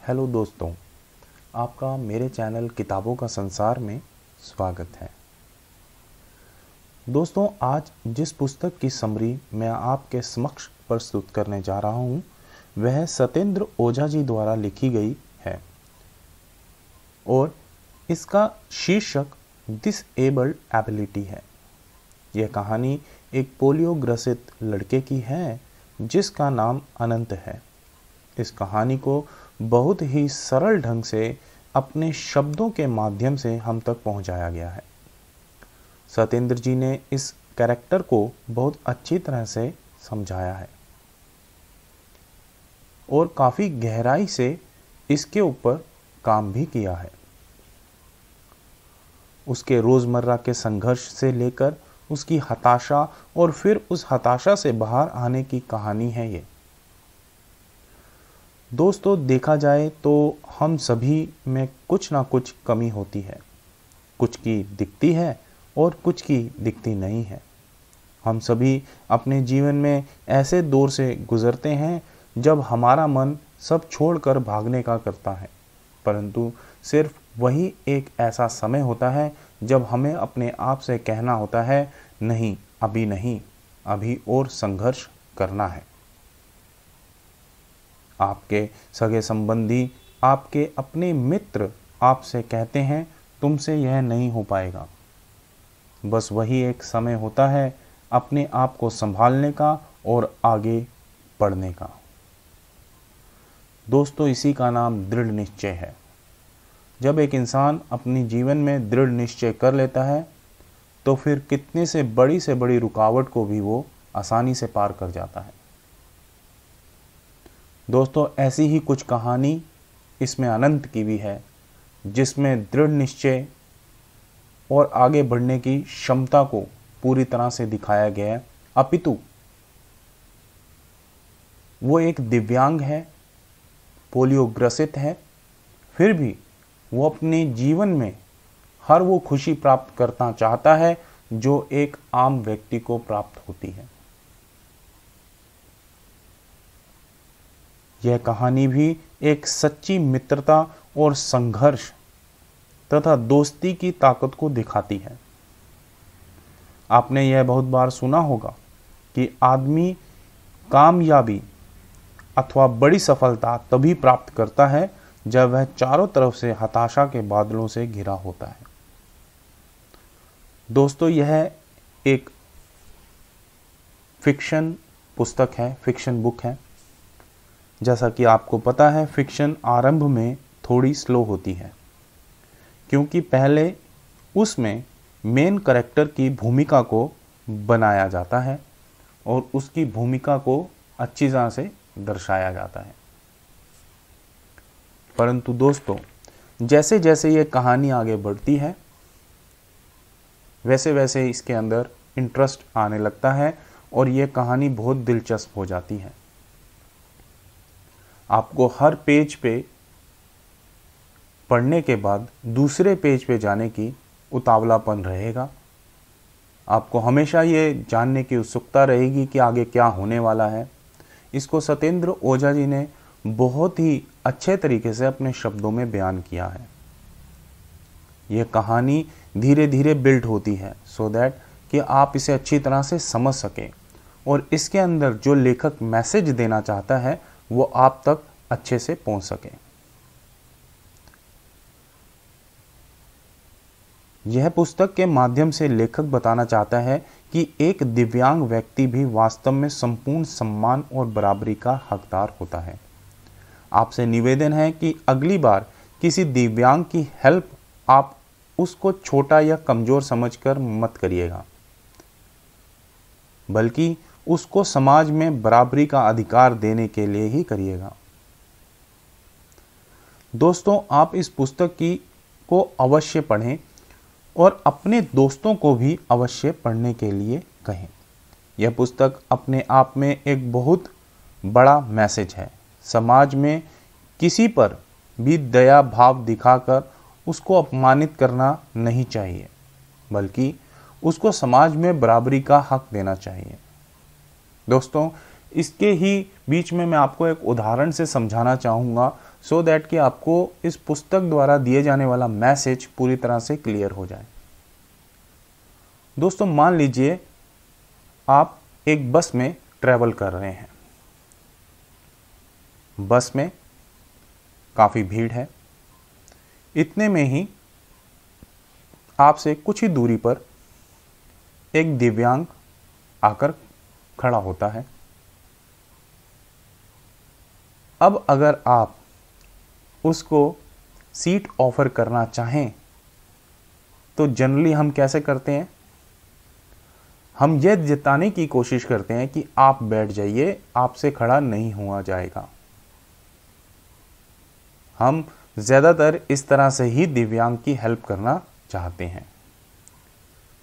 Hello दोस्तों, आपका मेरे चैनल किताबों का संसार में स्वागत है। दोस्तों, आज जिस पुस्तक की समरी मैं आपके समक्ष प्रस्तुत करने जा रहा हूँ वह सत्येंद्र ओझा जी द्वारा लिखी गई है और इसका शीर्षक डिसेबल्ड एबिलिटी है। यह कहानी एक पोलियो ग्रसित लड़के की है जिसका नाम अनंत है। इस कहानी को बहुत ही सरल ढंग से अपने शब्दों के माध्यम से हम तक पहुंचाया गया है। सत्येंद्र जी ने इस कैरेक्टर को बहुत अच्छी तरह से समझाया है और काफ़ी गहराई से इसके ऊपर काम भी किया है। उसके रोज़मर्रा के संघर्ष से लेकर उसकी हताशा और फिर उस हताशा से बाहर आने की कहानी है ये। दोस्तों, देखा जाए तो हम सभी में कुछ ना कुछ कमी होती है, कुछ की दिखती है और कुछ की दिखती नहीं है। हम सभी अपने जीवन में ऐसे दौर से गुजरते हैं जब हमारा मन सब छोड़कर भागने का करता है, परंतु सिर्फ वही एक ऐसा समय होता है जब हमें अपने आप से कहना होता है, नहीं, अभी और संघर्ष करना है। आपके सगे संबंधी, आपके अपने मित्र आपसे कहते हैं तुमसे यह नहीं हो पाएगा। बस वही एक समय होता है अपने आप को संभालने का और आगे बढ़ने का। दोस्तों, इसी का नाम दृढ़ निश्चय है। जब एक इंसान अपनी जीवन में दृढ़ निश्चय कर लेता है तो फिर कितने से बड़ी रुकावट को भी वो आसानी से पार कर जाता है। दोस्तों, ऐसी ही कुछ कहानी इसमें अनंत की भी है जिसमें दृढ़ निश्चय और आगे बढ़ने की क्षमता को पूरी तरह से दिखाया गया है। अपितु वो एक दिव्यांग है, पोलियो ग्रसित है, फिर भी वो अपने जीवन में हर वो खुशी प्राप्त करना चाहता है जो एक आम व्यक्ति को प्राप्त होती है। यह कहानी भी एक सच्ची मित्रता और संघर्ष तथा दोस्ती की ताकत को दिखाती है। आपने यह बहुत बार सुना होगा कि आदमी कामयाबी अथवा बड़ी सफलता तभी प्राप्त करता है जब वह चारों तरफ से हताशा के बादलों से घिरा होता है। दोस्तों, यह एक फिक्शन पुस्तक है, फिक्शन बुक है। जैसा कि आपको पता है, फिक्शन आरंभ में थोड़ी स्लो होती है क्योंकि पहले उसमें मेन कैरेक्टर की भूमिका को बनाया जाता है और उसकी भूमिका को अच्छी तरह से दर्शाया जाता है। परंतु दोस्तों, जैसे जैसे ये कहानी आगे बढ़ती है वैसे वैसे इसके अंदर इंटरेस्ट आने लगता है और ये कहानी बहुत दिलचस्प हो जाती है। आपको हर पेज पे पढ़ने के बाद दूसरे पेज पे जाने की उतावलापन रहेगा। आपको हमेशा ये जानने की उत्सुकता रहेगी कि आगे क्या होने वाला है। इसको सत्येंद्र ओझा जी ने बहुत ही अच्छे तरीके से अपने शब्दों में बयान किया है। यह कहानी धीरे धीरे बिल्ड होती है सो दैट कि आप इसे अच्छी तरह से समझ सकें और इसके अंदर जो लेखक मैसेज देना चाहता है वो आप तक अच्छे से पहुंच सके। यह पुस्तक के माध्यम से लेखक बताना चाहता है कि एक दिव्यांग व्यक्ति भी वास्तव में संपूर्ण सम्मान और बराबरी का हकदार होता है। आपसे निवेदन है कि अगली बार किसी दिव्यांग की हेल्प आप उसको छोटा या कमजोर समझकर मत करिएगा, बल्कि उसको समाज में बराबरी का अधिकार देने के लिए ही करिएगा। दोस्तों, आप इस पुस्तक को अवश्य पढ़ें और अपने दोस्तों को भी अवश्य पढ़ने के लिए कहें। यह पुस्तक अपने आप में एक बहुत बड़ा मैसेज है। समाज में किसी पर भी दया भाव दिखाकर उसको अपमानित करना नहीं चाहिए, बल्कि उसको समाज में बराबरी का हक देना चाहिए। दोस्तों, इसके ही बीच में मैं आपको एक उदाहरण से समझाना चाहूँगा सो दैट कि आपको इस पुस्तक द्वारा दिए जाने वाला मैसेज पूरी तरह से क्लियर हो जाए। दोस्तों, मान लीजिए आप एक बस में ट्रैवल कर रहे हैं। बस में काफ़ी भीड़ है। इतने में ही आपसे कुछ ही दूरी पर एक दिव्यांग आकर खड़ा होता है। अब अगर आप उसको सीट ऑफर करना चाहें तो जनरली हम कैसे करते हैं? हम यह जताने की कोशिश करते हैं कि आप बैठ जाइए, आपसे खड़ा नहीं हुआ जाएगा। हम ज़्यादातर इस तरह से ही दिव्यांग की हेल्प करना चाहते हैं।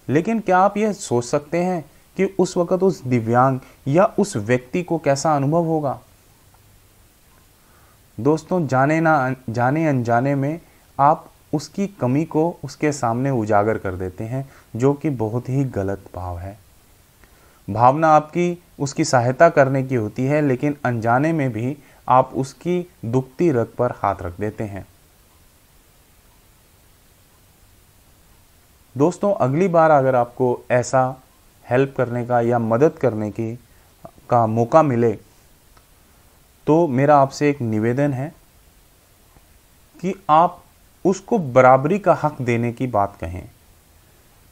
लेकिन क्या आप यह सोच सकते हैं कि उस वक़्त उस दिव्यांग या उस व्यक्ति को कैसा अनुभव होगा? दोस्तों, जाने अनजाने में आप उसकी कमी को उसके सामने उजागर कर देते हैं, जो कि बहुत ही गलत भाव है। भावना आपकी उसकी सहायता करने की होती है, लेकिन अनजाने में भी आप उसकी दुखती रग पर हाथ रख देते हैं। दोस्तों, अगली बार अगर आपको ऐसा हेल्प करने का या मदद करने का मौका मिले तो मेरा आपसे एक निवेदन है कि आप उसको बराबरी का हक देने की बात कहें।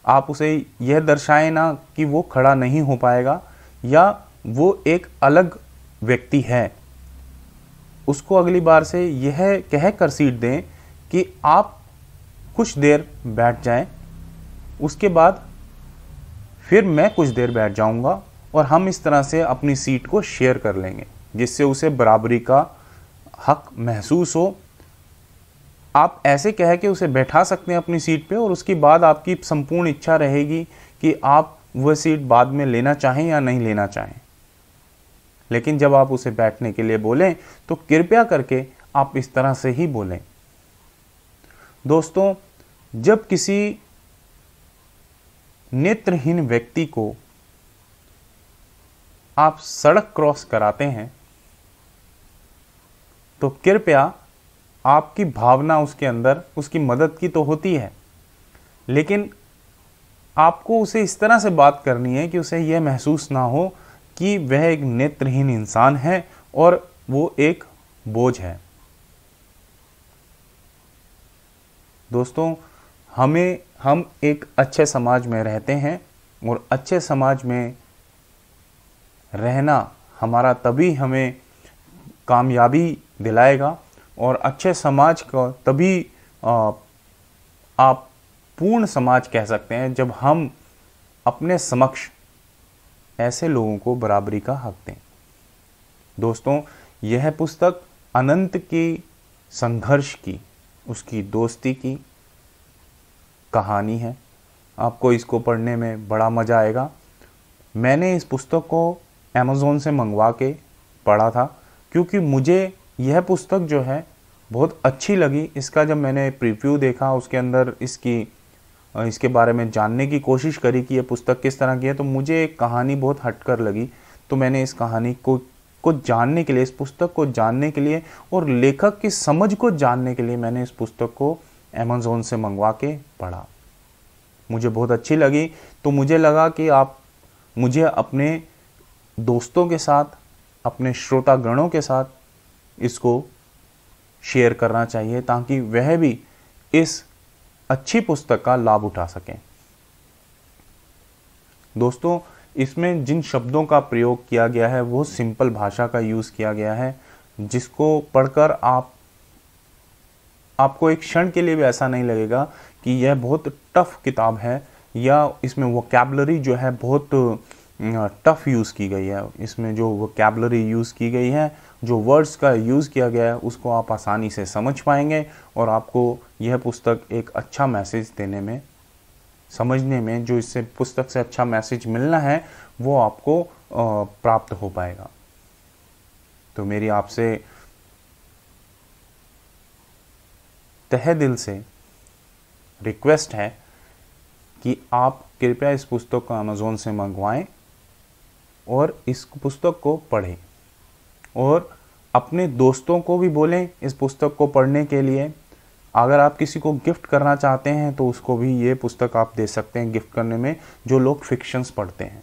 आप उसे यह दर्शाएं ना कि वो खड़ा नहीं हो पाएगा या वो एक अलग व्यक्ति है। उसको अगली बार से यह कह कर सीट दें कि आप कुछ देर बैठ जाएं, उसके बाद फिर मैं कुछ देर बैठ जाऊंगा और हम इस तरह से अपनी सीट को शेयर कर लेंगे, जिससे उसे बराबरी का हक महसूस हो। आप ऐसे कह के उसे बैठा सकते हैं अपनी सीट पे, और उसके बाद आपकी संपूर्ण इच्छा रहेगी कि आप वह सीट बाद में लेना चाहें या नहीं लेना चाहें। लेकिन जब आप उसे बैठने के लिए बोलें तो कृपया करके आप इस तरह से ही बोलें। दोस्तों, जब किसी नेत्रहीन व्यक्ति को आप सड़क क्रॉस कराते हैं तो कृपया आपकी भावना उसके अंदर उसकी मदद की तो होती है, लेकिन आपको उसे इस तरह से बात करनी है कि उसे यह महसूस ना हो कि वह एक नेत्रहीन इंसान है और वो एक बोझ है। दोस्तों, हम एक अच्छे समाज में रहते हैं और अच्छे समाज में रहना हमारा तभी हमें कामयाबी दिलाएगा, और अच्छे समाज का तभी आप पूर्ण समाज कह सकते हैं जब हम अपने समक्ष ऐसे लोगों को बराबरी का हक दें। दोस्तों, यह पुस्तक अनंत की संघर्ष की, उसकी दोस्ती की कहानी है। आपको इसको पढ़ने में बड़ा मज़ा आएगा। मैंने इस पुस्तक को अमेज़ॉन से मंगवा के पढ़ा था, क्योंकि मुझे यह पुस्तक जो है बहुत अच्छी लगी। इसका जब मैंने प्रीव्यू देखा, उसके अंदर इसके बारे में जानने की कोशिश करी कि यह पुस्तक किस तरह की है, तो मुझे एक कहानी बहुत हटकर लगी। तो मैंने इस कहानी को जानने के लिए, इस पुस्तक को जानने के लिए और लेखक की समझ को जानने के लिए मैंने इस पुस्तक को अमेज़ॉन से मंगवा के पढ़ा। मुझे बहुत अच्छी लगी, तो मुझे लगा कि मुझे अपने दोस्तों के साथ, अपने श्रोतागणों के साथ इसको शेयर करना चाहिए, ताकि वह भी इस अच्छी पुस्तक का लाभ उठा सकें। दोस्तों, इसमें जिन शब्दों का प्रयोग किया गया है वो सिंपल भाषा का यूज़ किया गया है, जिसको पढ़कर आपको एक क्षण के लिए भी ऐसा नहीं लगेगा कि यह बहुत टफ किताब है, या इसमें वोकैबुलरी जो है बहुत टफ यूज़ की गई है। इसमें जो वोकैबुलरी यूज़ की गई है, जो वर्ड्स का यूज़ किया गया है, उसको आप आसानी से समझ पाएंगे, और आपको यह पुस्तक एक अच्छा मैसेज देने में, समझने में, जो इससे पुस्तक से अच्छा मैसेज मिलना है वो आपको प्राप्त हो पाएगा। तो मेरी आपसे तहे दिल से रिक्वेस्ट है कि आप कृपया इस पुस्तक को अमेज़ॉन से मंगवाएं और इस पुस्तक को पढ़ें, और अपने दोस्तों को भी बोलें इस पुस्तक को पढ़ने के लिए। अगर आप किसी को गिफ्ट करना चाहते हैं तो उसको भी ये पुस्तक आप दे सकते हैं गिफ्ट करने में, जो लोग फिक्शंस पढ़ते हैं।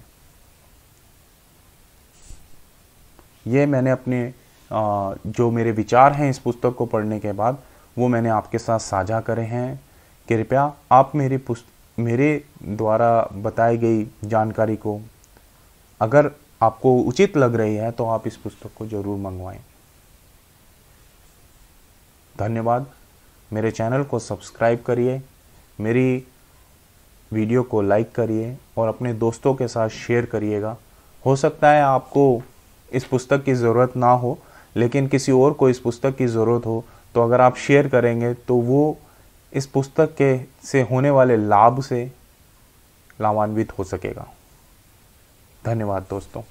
ये मैंने अपने जो मेरे विचार हैं इस पुस्तक को पढ़ने के बाद, वो मैंने आपके साथ साझा करे हैं। कृपया आप मेरे द्वारा बताई गई जानकारी को, अगर आपको उचित लग रही है तो आप इस पुस्तक को ज़रूर मंगवाएं। धन्यवाद। मेरे चैनल को सब्सक्राइब करिए, मेरी वीडियो को लाइक करिए और अपने दोस्तों के साथ शेयर करिएगा। हो सकता है आपको इस पुस्तक की ज़रूरत ना हो, लेकिन किसी और को इस पुस्तक की ज़रूरत हो, तो अगर आप शेयर करेंगे तो वो इस पुस्तक के से होने वाले लाभ से लाभान्वित हो सकेगा। धन्यवाद दोस्तों।